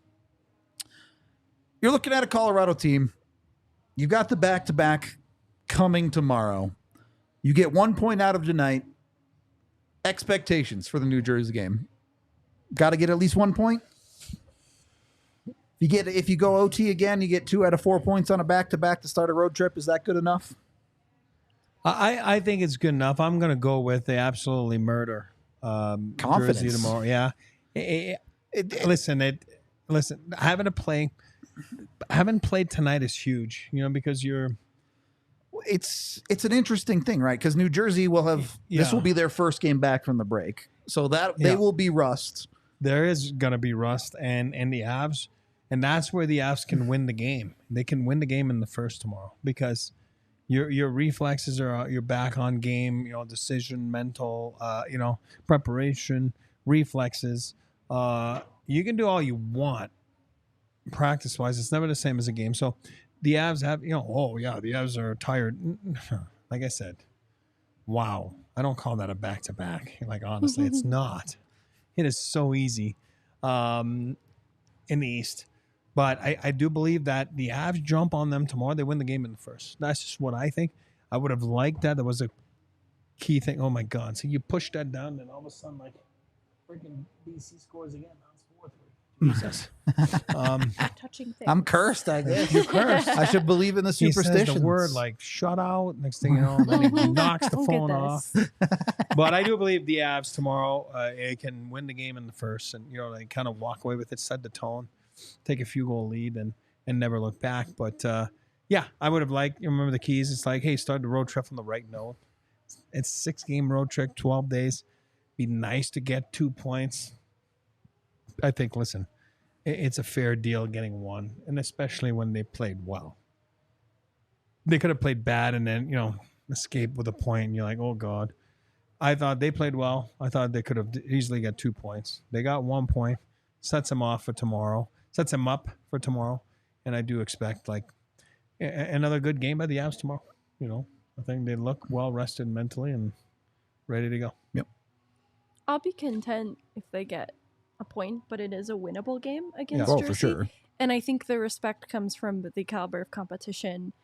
You're looking at a Colorado team. You've got the back-to-back coming tomorrow. You get 1 point out of tonight. Expectations for the New Jersey game. Got to get at least 1 point. If you go OT again, you get 2 out of 4 points on a back-to-back to start a road trip. Is that good enough? I think it's good enough. I'm going to go with the absolutely murder Confidence Jersey tomorrow. Yeah. Listen, having played tonight is huge, because it's an interesting thing, right? Because New Jersey will have this will be their first game back from the break, so that they will be rust. There is going to be rust, and the Avs. And that's where the Avs can win the game. They can win the game in the first tomorrow because your reflexes are you're back on game. Decision, mental, preparation, reflexes. You can do all you want practice wise. It's never the same as a game. So the Avs have the Avs are tired. Like I said, wow. I don't call that a back to back. Like honestly, it's not. It is so easy in the East. But I do believe that the Avs jump on them tomorrow. They win the game in the first. That's just what I think. I would have liked that. That was a key thing. Oh, my God. So you push that down, and all of a sudden, freaking BC scores again. Now it's 4-3. Jesus. Touching thing. I'm cursed, I guess. You're cursed. I should believe in the superstitions. He says the word, shut out. Next thing you know, then he knocks the phone off. But I do believe the Avs tomorrow can win the game in the first and, they kind of walk away with it, set the tone. Take a few goal lead and never look back. But I would have liked, remember the keys. It's like, hey, start the road trip on the right note. It's a 6-game road trip, 12 days. Be nice to get 2 points. I think, listen, it's a fair deal getting 1, and especially when they played well. They could have played bad and then, escape with a point. And you're like, oh, God. I thought they played well. I thought they could have easily got 2 points. They got 1 point. Sets them off for tomorrow. Sets them up for tomorrow. And I do expect another good game by the Avs tomorrow. I think they look well rested mentally and ready to go. Yep. I'll be content if they get a point, but it is a winnable game against Jersey. For sure. And I think the respect comes from the caliber of competition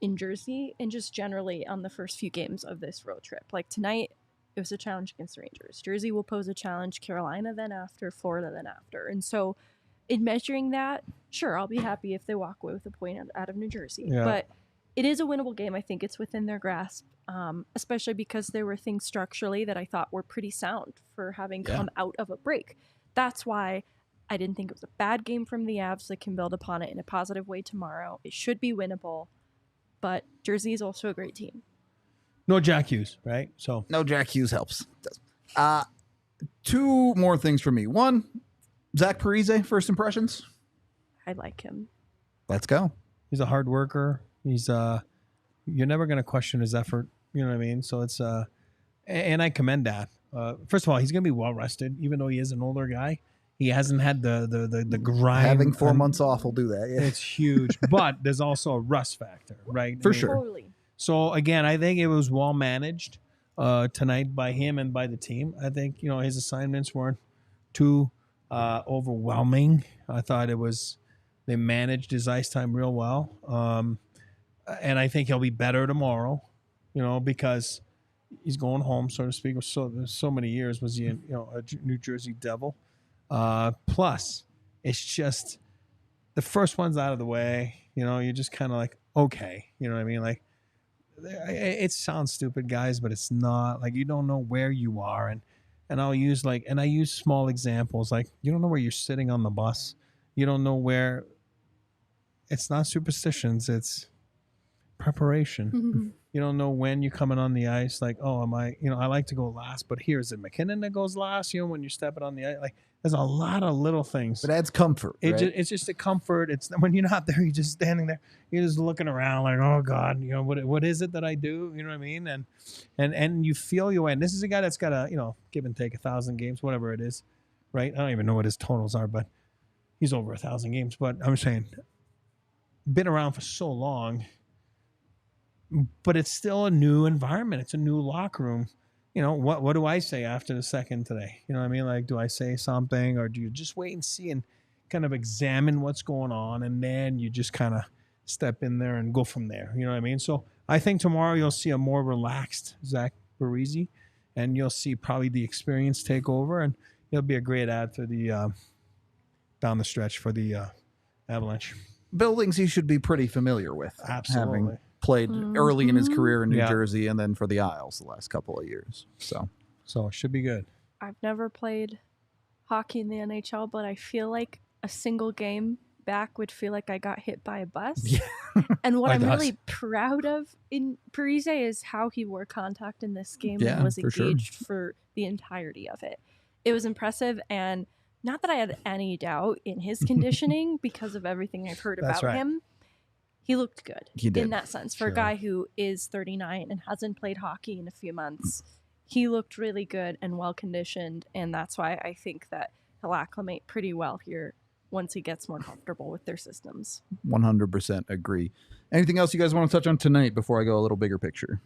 in Jersey and just generally on the first few games of this road trip. Like tonight, it was a challenge against the Rangers. Jersey will pose a challenge, Carolina then after, Florida then after. And so in measuring that, sure, I'll be happy if they walk away with a point out of New Jersey. Yeah. But it is a winnable game. I think it's within their grasp, especially because there were things structurally that I thought were pretty sound for having come out of a break. That's why I didn't think it was a bad game from the Avs that can build upon it in a positive way tomorrow. It should be winnable, but Jersey is also a great team. No Jack Hughes, right? So no Jack Hughes helps. 2 more things for me. 1, Zach Parise, first impressions. I like him. Let's go. He's a hard worker. He's you're never going to question his effort. You know what I mean? So it's and I commend that. First of all, he's going to be well rested, even though he is an older guy. He hasn't had the grind. Having 4 months off will do that. Yeah. It's huge, but there's also a rust factor, right? For sure. Totally. So again, I think it was well managed. tonight by him and by the team. I think his assignments weren't too overwhelming. I thought they managed his ice time real well, and I think he'll be better tomorrow. Because he's going home, so to speak. So many years was he a New Jersey Devil. Plus, it's just the first one's out of the way. You're just kind of like, okay, you know what I mean? Like, it sounds stupid, guys, but it's not. Like, you don't know where you are, and I use small examples. Like, you don't know where you're sitting on the bus. You don't know where. It's not superstitions. It's preparation. Mm-hmm. You don't know when you're coming on the ice. Like, oh, am I? I like to go last, but here's it MacKinnon that goes last. When you're stepping on the ice, like, there's a lot of little things. It adds comfort. Right? It's just a comfort. It's when you're not there, you're just standing there. You're just looking around, like, oh God, what is it that I do? You know what I mean? And you feel your way. And this is a guy that's got a give and take 1,000 games, whatever it is, right? I don't even know what his totals are, but he's over 1,000 games. But I'm saying, been around for so long. But it's still a new environment. It's a new locker room. What do I say after the second today? You know what I mean? Like, do I say something, or do you just wait and see and kind of examine what's going on, and then you just kind of step in there and go from there? You know what I mean? So I think tomorrow you'll see a more relaxed Zach Parise, and you'll see probably the experience take over, and he'll be a great add for the down the stretch for the Avalanche. Buildings he should be pretty familiar with. Absolutely. Having played early in his career in New Yeah. Jersey and then for the Isles the last couple of years. So it should be good. I've never played hockey in the NHL, but I feel like a single game back would feel like I got hit by a bus. Yeah. And what Like I'm us. really proud of in Parise is how he wore contact in this game Yeah, and was for sure. engaged for the entirety of it. It was impressive, and not that I had any doubt in his conditioning because of everything I've heard That's about right. him. He looked good He did. in that sense. For Sure. a guy who is 39 and hasn't played hockey in a few months, he looked really good and well conditioned, and that's why I think that he'll acclimate pretty well here once he gets more comfortable with their systems. 100% agree. Anything else you guys want to touch on tonight before I go a little bigger picture?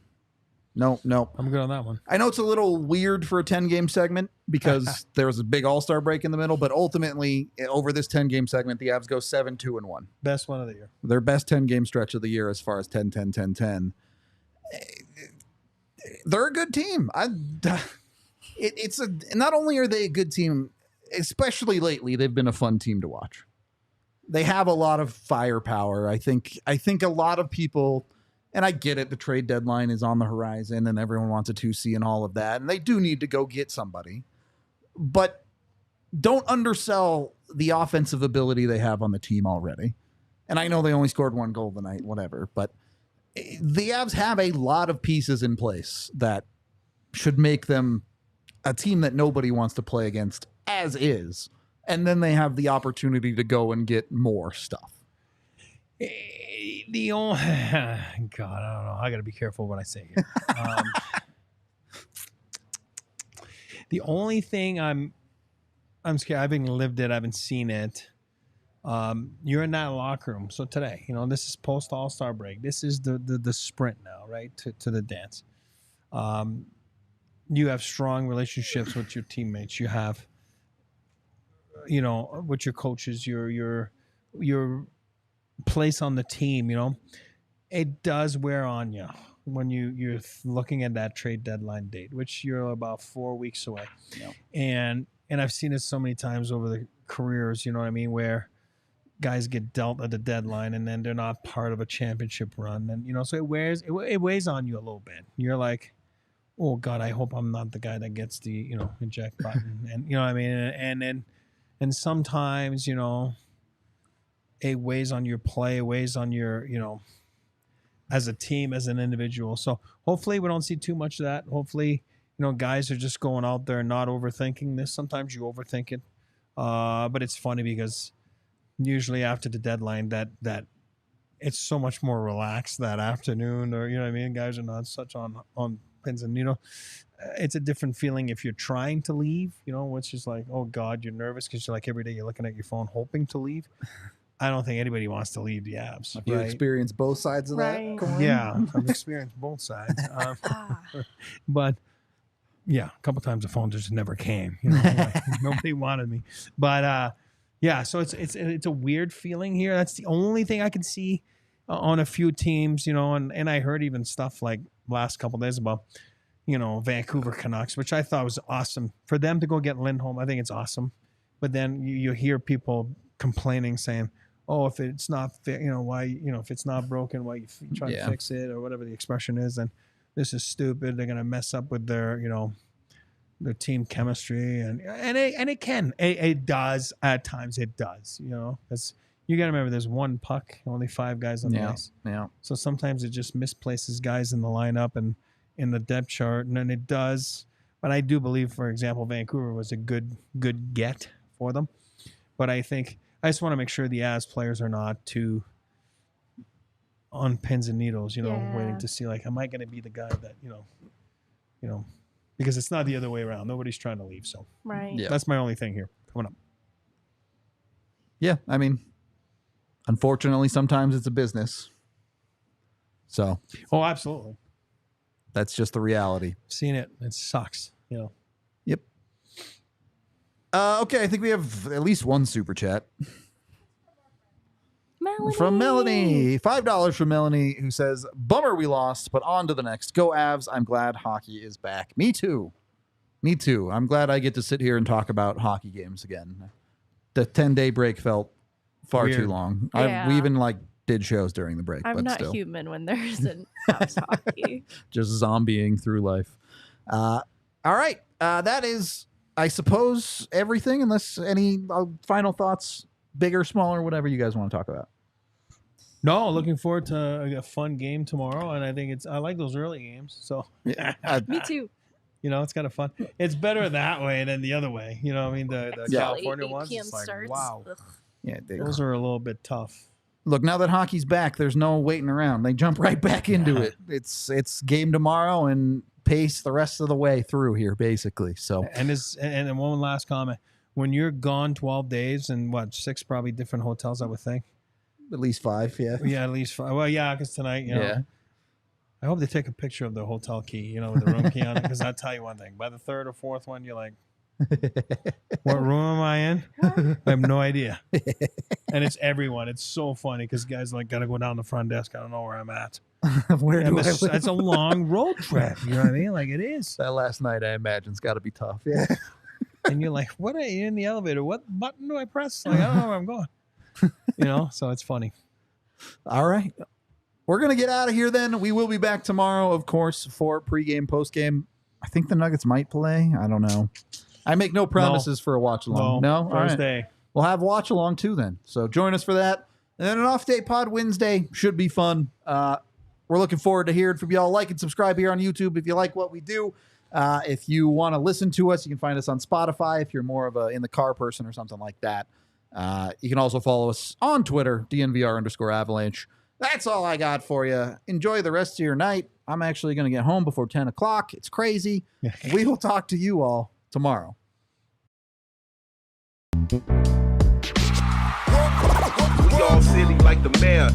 No. I'm good on that one. I know it's a little weird for a 10-game segment because there was a big All-Star break in the middle, but ultimately, over this 10-game segment, the Avs go 7-2-1. Best one of the year. Their best 10-game stretch of the year as far as 10-10-10-10. They're a good team. It's not only are they a good team, especially lately, they've been a fun team to watch. They have a lot of firepower. I think a lot of people, and I get it, the trade deadline is on the horizon and everyone wants a 2C and all of that, and they do need to go get somebody. But don't undersell the offensive ability they have on the team already. And I know they only scored one goal tonight, whatever, but the Avs have a lot of pieces in place that should make them a team that nobody wants to play against as is. And then they have the opportunity to go and get more stuff. The only God, I don't know. I got to be careful what I say here. The only thing I'm scared. I haven't lived it. I haven't seen it. You're in that locker room. So today, this is post All-Star break. This is the sprint now, right? To the dance. You have strong relationships with your teammates. You have, with your coaches, your place on the team. It does wear on you when you're looking at that trade deadline date, which you're about 4 weeks away. Yeah. And I've seen it so many times over the careers, you know what I mean, where guys get dealt at the deadline and then they're not part of a championship run. And, so it weighs on you a little bit. You're like, oh God, I hope I'm not the guy that gets the, eject button. And, you know what I mean? And sometimes, it weighs on your play, it weighs on your, as a team, as an individual. So hopefully we don't see too much of that. Hopefully, guys are just going out there and not overthinking this. Sometimes you overthink it. But it's funny because usually after the deadline that it's so much more relaxed that afternoon, or, you know what I mean? Guys are not such on pins, and, it's a different feeling if you're trying to leave, which is like, oh God, you're nervous because you're like every day you're looking at your phone hoping to leave. I don't think anybody wants to leave the Avs. You right? experience both sides of Right. that coin? Yeah, I've experienced both sides. But yeah, a couple times the phone just never came. You know, like, nobody wanted me. But yeah, so it's a weird feeling here. That's the only thing I can see on a few teams. You know, and I heard even stuff like last couple days about, you know, Vancouver Canucks, which I thought was awesome for them to go get Lindholm. I think it's awesome. But then you hear people complaining, saying, "Oh, if it's not fit, you know, why, you know, if it's not broken, why you try to fix it, or whatever the expression is, then this is stupid. They're gonna mess up with their, you know, their team chemistry, and it can, it does at times, it does, you know, because you gotta remember there's one puck, only 5 guys on the ice, so sometimes it just misplaces guys in the lineup and in the depth chart, and then it does. But I do believe, for example, Vancouver was a good get for them, but I think. I just want to make sure the Avs players are not too on pins and needles, you know, waiting to see, like, am I going to be the guy that, you know, because it's not the other way around. Nobody's trying to leave. So that's my only thing here coming up. Yeah. I mean, unfortunately, sometimes it's a business. So. Oh, absolutely. That's just the reality. Seen it. It sucks, you know. Yep. Okay, I think we have at least one super chat. Melanie. From Melanie. $5 from Melanie, who says, "Bummer we lost, but on to the next. Go Avs. I'm glad hockey is back." Me too. Me too. I'm glad I get to sit here and talk about hockey games again. The 10-day break felt far too long. Yeah. We even did shows during the break. I'm but not still. human when there isn't Avs hockey. Just zombieing through life. All right. That is, I suppose, everything, unless any final thoughts, big or small, or whatever you guys want to talk about. No, looking forward to a fun game tomorrow, and I think I like those early games. So Me too. You know, it's kind of fun. It's better that way than the other way. You know what I mean? The California ones, it's like, starts. wow. Ugh. Yeah, those are a little bit tough. Look, now that hockey's back, there's no waiting around. They jump right back into it. It's game tomorrow and pace the rest of the way through here, basically. So and one last comment: when you're gone 12 days and 6 probably different hotels, I would think. At least 5, yeah. Yeah, at least 5. Well, yeah, because tonight, you know, I hope they take a picture of the hotel key, you know, with the room key on it, because I'll tell you one thing. By the 3rd or 4th one, you're like, what room am I in? I have no idea. And it's everyone. It's so funny because guys got to go down the front desk. I don't know where I'm at. Where do I live? It's a long road trip. You know what I mean? Like, it is. That last night, I imagine, has got to be tough. Yeah. And you're like, what are you in the elevator? What button do I press? Like, I don't know where I'm going. You know, so it's funny. All right. We're going to get out of here then. We will be back tomorrow, of course, for pregame, postgame. I think the Nuggets might play. I don't know. I make no promises for a watch along. No? Thursday. Right. We'll have watch along too then. So join us for that. And then an off day pod Wednesday should be fun. We're looking forward to hearing from y'all. Like and subscribe here on YouTube if you like what we do. If you want to listen to us, you can find us on Spotify if you're more of a in the car person or something like that. You can also follow us on Twitter, DNVR_Avalanche. That's all I got for you. Enjoy the rest of your night. I'm actually going to get home before 10 o'clock. It's crazy. We will talk to you all tomorrow. Y'all silly like the mayor.